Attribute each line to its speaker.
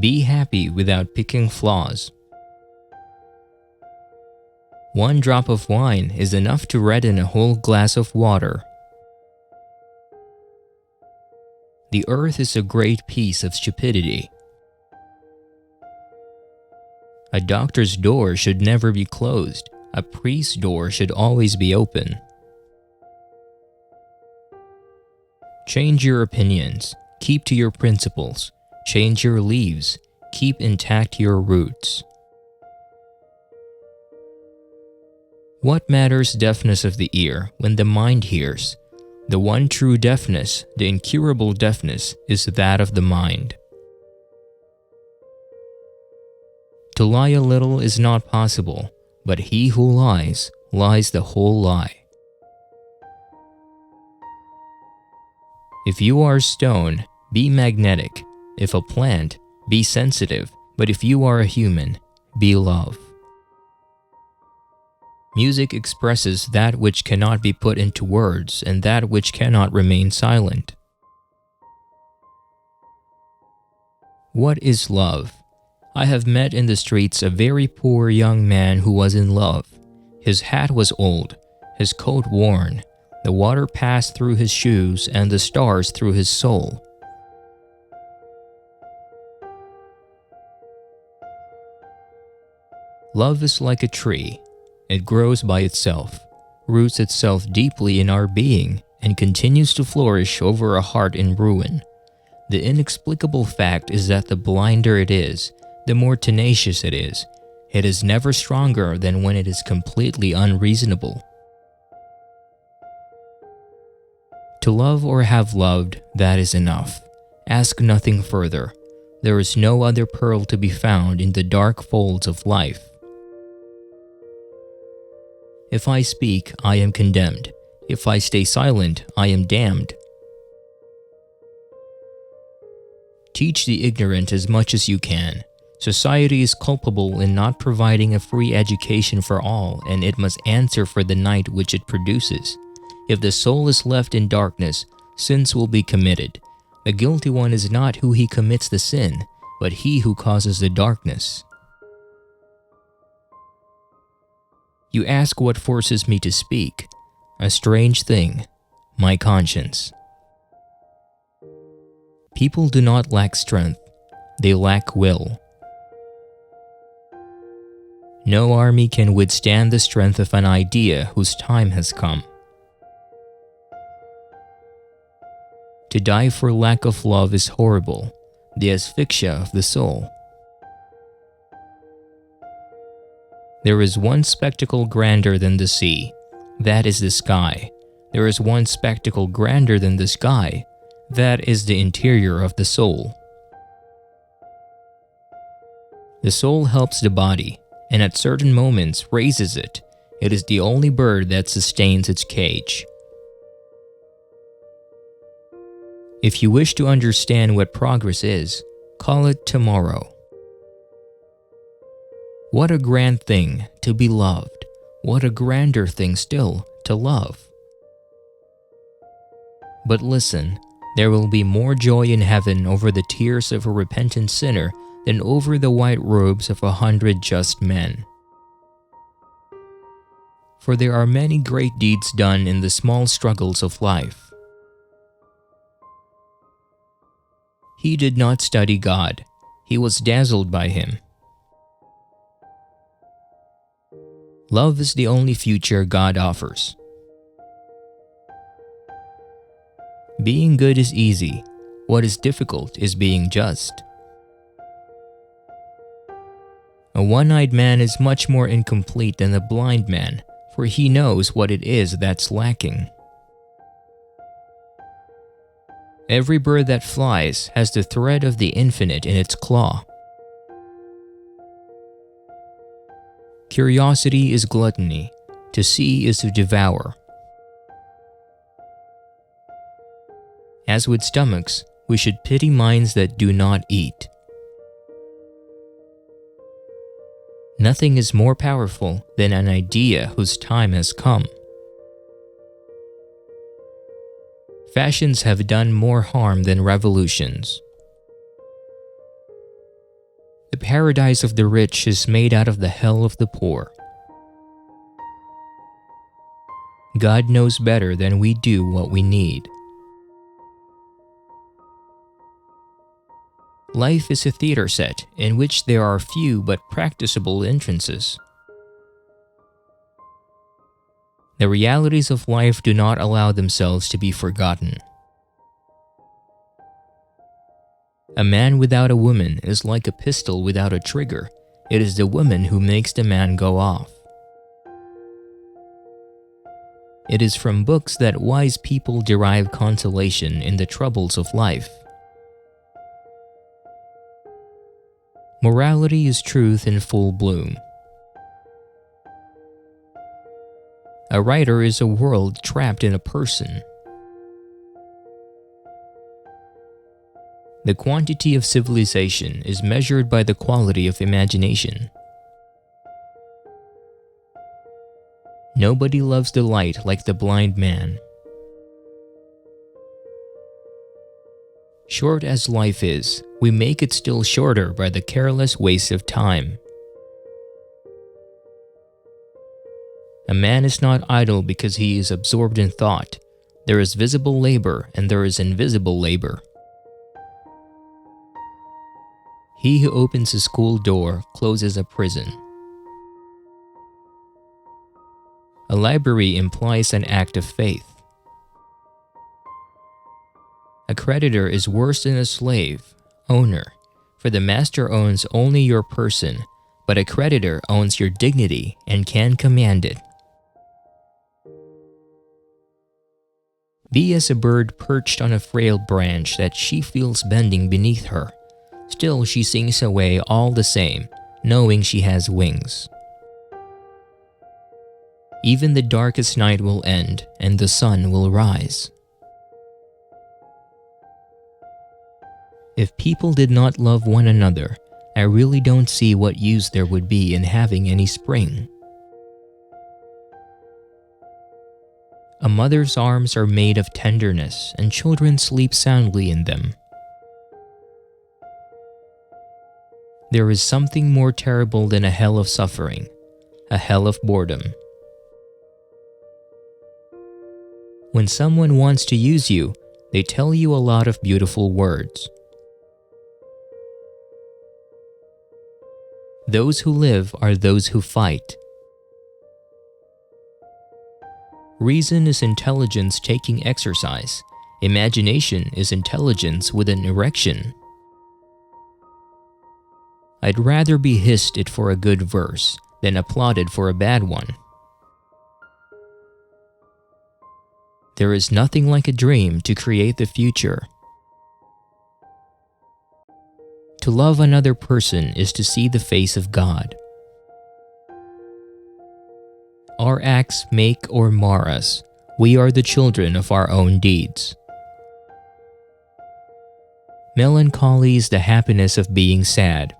Speaker 1: Be happy without picking flaws. One drop of wine is enough to redden a whole glass of water. The earth is a great piece of stupidity. A doctor's door should never be closed. A priest's door should always be open. Change your opinions. Keep to your principles. Change your leaves. Keep intact your roots. What matters deafness of the ear when the mind hears? The one true deafness, the incurable deafness, is that of the mind. To lie a little is not possible, but he who lies, lies the whole lie. If you are stone, be magnetic. If a plant, be sensitive. But if you are a human, be love. Music expresses that which cannot be put into words and that which cannot remain silent. What is love? I have met in the streets a very poor young man who was in love. His hat was old, his coat worn, the water passed through his shoes and the stars through his soul. Love is like a tree. It grows by itself, roots itself deeply in our being, and continues to flourish over a heart in ruin. The inexplicable fact is that the blinder it is, the more tenacious it is. It is never stronger than when it is completely unreasonable. To love or have loved, that is enough. Ask nothing further. There is no other pearl to be found in the dark folds of life. If I speak, I am condemned. If I stay silent, I am damned. Teach the ignorant as much as you can. Society is culpable in not providing a free education for all, and it must answer for the night which it produces. If the soul is left in darkness, sins will be committed. The guilty one is not who he commits the sin, but he who causes the darkness. You ask what forces me to speak. A strange thing, my conscience. People do not lack strength, they lack will. No army can withstand the strength of an idea whose time has come. To die for lack of love is horrible, the asphyxia of the soul. There is one spectacle grander than the sea, that is the sky. There is one spectacle grander than the sky, that is the interior of the soul. The soul helps the body, and at certain moments raises it. It is the only bird that sustains its cage. If you wish to understand what progress is, call it tomorrow. What a grand thing to be loved. What a grander thing still to love. But listen, there will be more joy in heaven over the tears of a repentant sinner than over the white robes of 100 just men. For there are many great deeds done in the small struggles of life. He did not study God. He was dazzled by him. Love is the only future God offers. Being good is easy. What is difficult is being just. A one-eyed man is much more incomplete than a blind man, for he knows what it is that's lacking. Every bird that flies has the thread of the infinite in its claw. Curiosity is gluttony. To see is to devour. As with stomachs, we should pity minds that do not eat. Nothing is more powerful than an idea whose time has come. Fashions have done more harm than revolutions. The paradise of the rich is made out of the hell of the poor. God knows better than we do what we need. Life is a theater set in which there are few but practicable entrances. The realities of life do not allow themselves to be forgotten. A man without a woman is like a pistol without a trigger. It is the woman who makes the man go off. It is from books that wise people derive consolation in the troubles of life. Morality is truth in full bloom. A writer is a world trapped in a person. The quantity of civilization is measured by the quality of imagination. Nobody loves the light like the blind man. Short as life is, we make it still shorter by the careless waste of time. A man is not idle because he is absorbed in thought. There is visible labor and there is invisible labor. He who opens a school door closes a prison. A library implies an act of faith. A creditor is worse than a slave, owner, for the master owns only your person, but a creditor owns your dignity and can command it. Be as a bird perched on a frail branch that she feels bending beneath her. Still she sings away all the same, knowing she has wings. Even the darkest night will end, and the sun will rise. If people did not love one another, I really don't see what use there would be in having any spring. A mother's arms are made of tenderness, and children sleep soundly in them. There is something more terrible than a hell of suffering, a hell of boredom. When someone wants to use you, they tell you a lot of beautiful words. Those who live are those who fight. Reason is intelligence taking exercise. Imagination is intelligence with an erection. I'd rather be hissed at for a good verse than applauded for a bad one. There is nothing like a dream to create the future. To love another person is to see the face of God. Our acts make or mar us. We are the children of our own deeds. Melancholy is the happiness of being sad.